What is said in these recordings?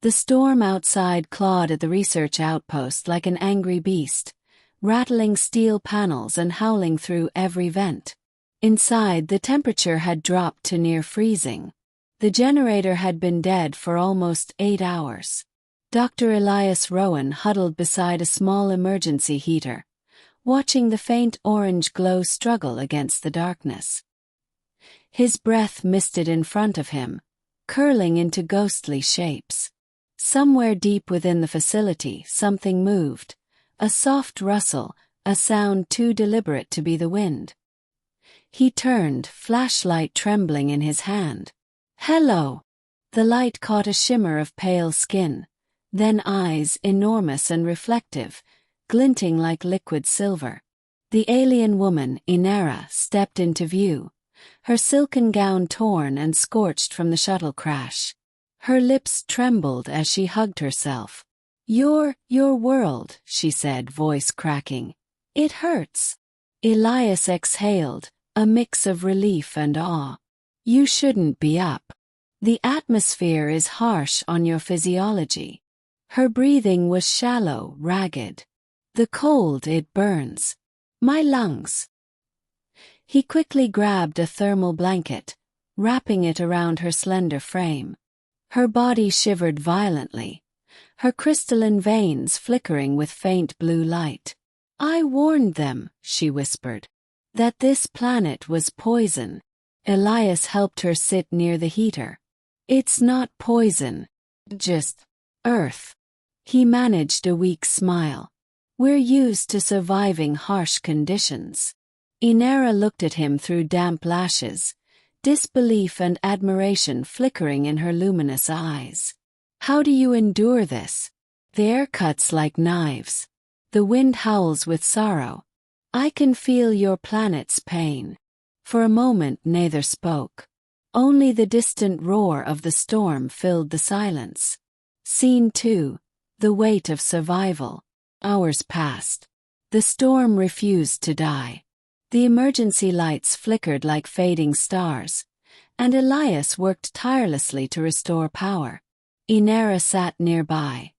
The storm outside clawed at the research outpost like an angry beast, rattling steel panels and howling through every vent. Inside, the temperature had dropped to near freezing. The generator had been dead for almost 8 hours. Dr. Elias Rowan huddled beside a small emergency heater, watching the faint orange glow struggle against the darkness. His breath misted in front of him, curling into ghostly shapes. Somewhere deep within the facility, something moved, a soft rustle, a sound too deliberate to be the wind. He turned, flashlight trembling in his hand. "Hello!" The light caught a shimmer of pale skin, then eyes, enormous and reflective, glinting like liquid silver. The alien woman, Aenara, stepped into view, her silken gown torn and scorched from the shuttle crash. Her lips trembled as she hugged herself. Your world," she said, voice cracking. "It hurts." Elias exhaled, a mix of relief and awe. "You shouldn't be up. The atmosphere is harsh on your physiology." Her breathing was shallow, ragged. "The cold, it burns. My lungs." He quickly grabbed a thermal blanket, wrapping it around her slender frame. Her body shivered violently, her crystalline veins flickering with faint blue light. "I warned them," she whispered, "that this planet was poison." Elias helped her sit near the heater. "It's not poison. Just Earth." He managed a weak smile. "We're used to surviving harsh conditions." Aenara looked at him through damp lashes, disbelief and admiration flickering in her luminous eyes. "How do you endure this? The air cuts like knives. The wind howls with sorrow. I can feel your planet's pain." For a moment neither spoke. Only the distant roar of the storm filled the silence. Scene 2. The weight of survival. Hours passed. The storm refused to die. The emergency lights flickered like fading stars, and Elias worked tirelessly to restore power. Aenara sat nearby,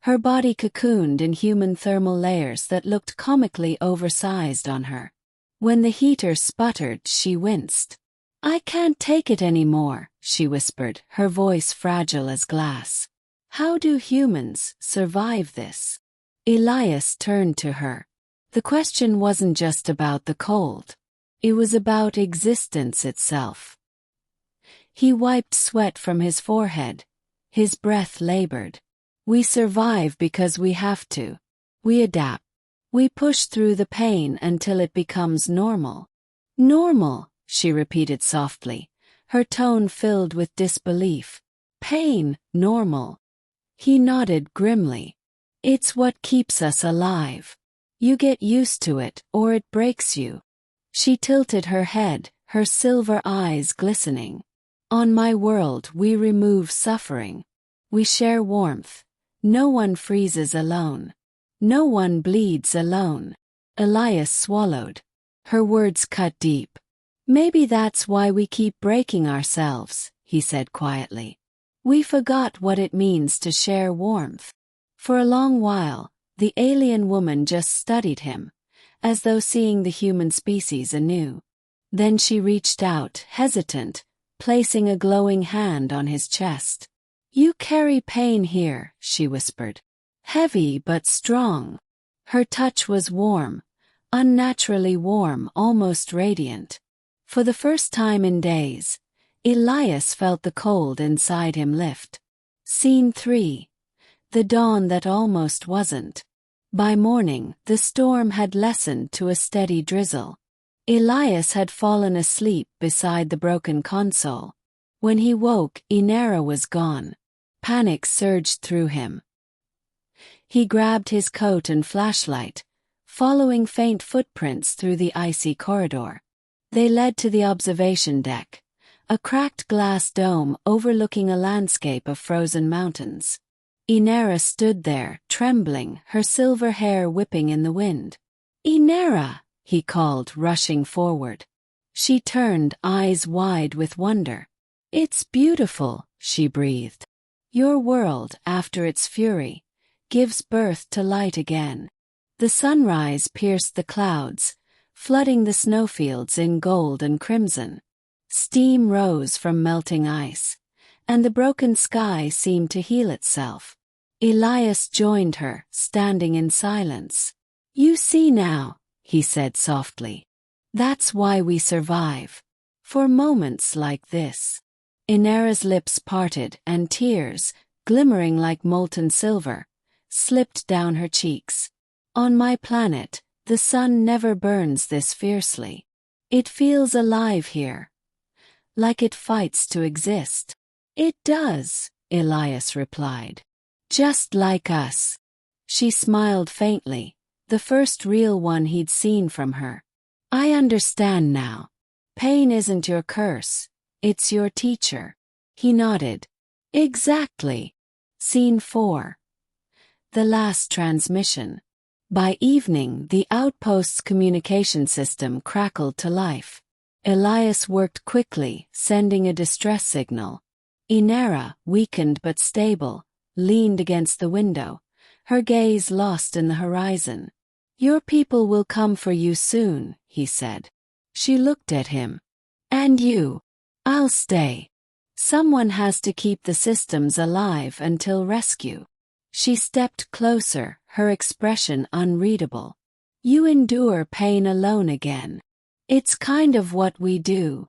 her body cocooned in human thermal layers that looked comically oversized on her. When the heater sputtered, she winced. "I can't take it anymore," she whispered, her voice fragile as glass. "How do humans survive this?" Elias turned to her. The question wasn't just about the cold. It was about existence itself. He wiped sweat from his forehead, his breath labored. "We survive because we have to. We adapt. We push through the pain until it becomes normal." "Normal," she repeated softly, her tone filled with disbelief. "Pain, normal." He nodded grimly. "It's what keeps us alive. You get used to it, or it breaks you." She tilted her head, her silver eyes glistening. "On my world, we remove suffering. We share warmth. No one freezes alone. No one bleeds alone." Elias swallowed. Her words cut deep. "Maybe that's why we keep breaking ourselves," he said quietly. "We forgot what it means to share warmth." For a long while, the alien woman just studied him, as though seeing the human species anew. Then she reached out, hesitant, placing a glowing hand on his chest. "You carry pain here," she whispered. "Heavy but strong." Her touch was warm, unnaturally warm, almost radiant. For the first time in days, Elias felt the cold inside him lift. Scene 3. The dawn that almost wasn't. By morning, the storm had lessened to a steady drizzle. Elias had fallen asleep beside the broken console. When he woke, Aenara was gone. Panic surged through him. He grabbed his coat and flashlight, following faint footprints through the icy corridor. They led to the observation deck, a cracked glass dome overlooking a landscape of frozen mountains. Aenara stood there, trembling, her silver hair whipping in the wind. "Aenara!" he called, rushing forward. She turned, eyes wide with wonder. "It's beautiful," she breathed. Your world, after its fury, gives birth to light again. The sunrise pierced the clouds, flooding the snowfields in gold and crimson. Steam rose from melting ice, and the broken sky seemed to heal itself. Elias joined her, standing in silence. "You see now," he said softly. "That's why we survive. For moments like this." Aenara's lips parted and tears, glimmering like molten silver, slipped down her cheeks. "On my planet, the sun never burns this fiercely. It feels alive here. Like it fights to exist." "It does," Elias replied. "Just like us." She smiled faintly, the first real one he'd seen from her. "I understand now. Pain isn't your curse, it's your teacher." He nodded. "Exactly." Scene 4. The last transmission. By evening, the outpost's communication system crackled to life. Elias worked quickly, sending a distress signal. Aenara, weakened but stable, leaned against the window, her gaze lost in the horizon. "Your people will come for you soon," he said. She looked at him. "And you?" "I'll stay. Someone has to keep the systems alive until rescue." She stepped closer, her expression unreadable. "You endure pain alone again. It's kind of what we do."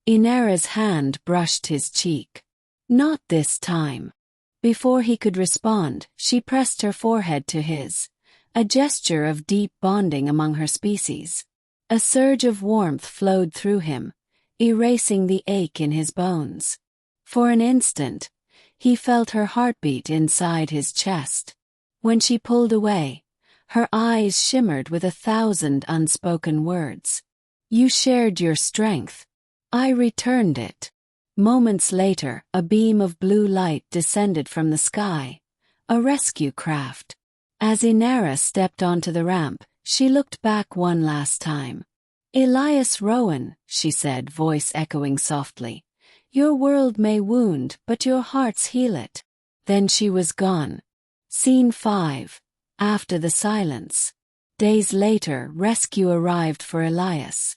Aenara's hand brushed his cheek. "Not this time." Before he could respond, she pressed her forehead to his, a gesture of deep bonding among her species. A surge of warmth flowed through him, erasing the ache in his bones. For an instant, he felt her heartbeat inside his chest. When she pulled away, her eyes shimmered with 1,000 unspoken words. "You shared your strength. I returned it." Moments later, a beam of blue light descended from the sky, a rescue craft. As Aenara stepped onto the ramp, she looked back one last time. "Elias Rowan," she said, voice echoing softly. "Your world may wound, but your hearts heal it." Then she was gone. Scene 5. After the silence. Days later, rescue arrived for Elias.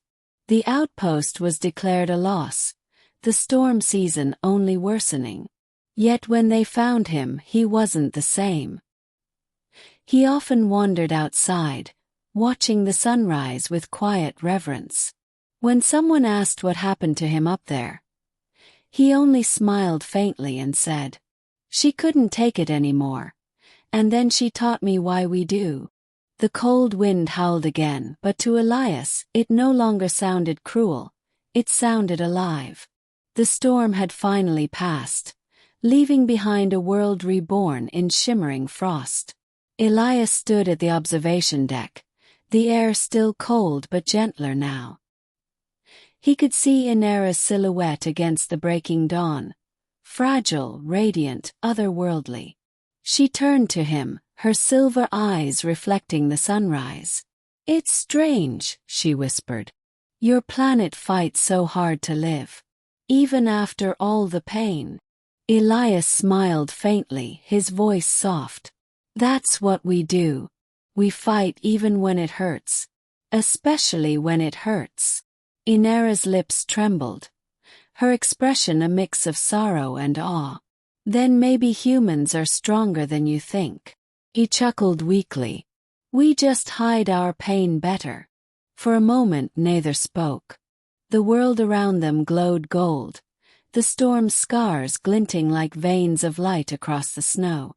The outpost was declared a loss, the storm season only worsening. Yet when they found him, he wasn't the same. He often wandered outside, watching the sunrise with quiet reverence. When someone asked what happened to him up there, he only smiled faintly and said, "She couldn't take it anymore. And then she taught me why we do." The cold wind howled again, but to Elias, it no longer sounded cruel, it sounded alive. The storm had finally passed, leaving behind a world reborn in shimmering frost. Elias stood at the observation deck, the air still cold but gentler now. He could see Aenara's silhouette against the breaking dawn, fragile, radiant, otherworldly. She turned to him, her silver eyes reflecting the sunrise. "It's strange," she whispered. "Your planet fights so hard to live. Even after all the pain." Elias smiled faintly, his voice soft. "That's what we do. We fight even when it hurts. Especially when it hurts." Aenara's lips trembled, her expression a mix of sorrow and awe. "Then maybe humans are stronger than you think." He chuckled weakly. "We just hide our pain better." For a moment neither spoke. The world around them glowed gold, the storm's scars glinting like veins of light across the snow.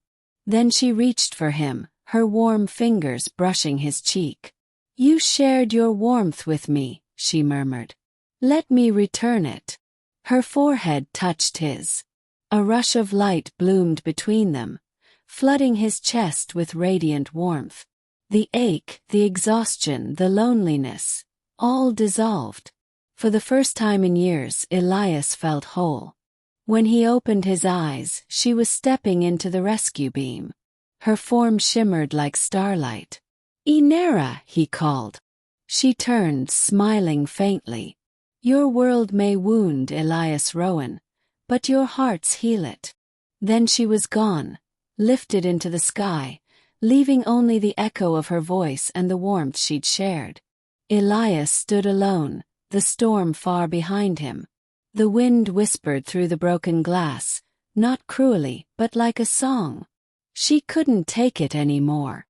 Then she reached for him, her warm fingers brushing his cheek. "You shared your warmth with me," she murmured. "Let me return it." Her forehead touched his. A rush of light bloomed between them, flooding his chest with radiant warmth. The ache, the exhaustion, the loneliness, all dissolved. For the first time in years, Elias felt whole. When he opened his eyes, she was stepping into the rescue beam. Her form shimmered like starlight. "Aenara," he called. She turned, smiling faintly. "Your world may wound, Elias Rowan, but your hearts heal it." Then she was gone, lifted into the sky, leaving only the echo of her voice and the warmth she'd shared. Elias stood alone, the storm far behind him. The wind whispered through the broken glass, not cruelly, but like a song. She couldn't take it anymore.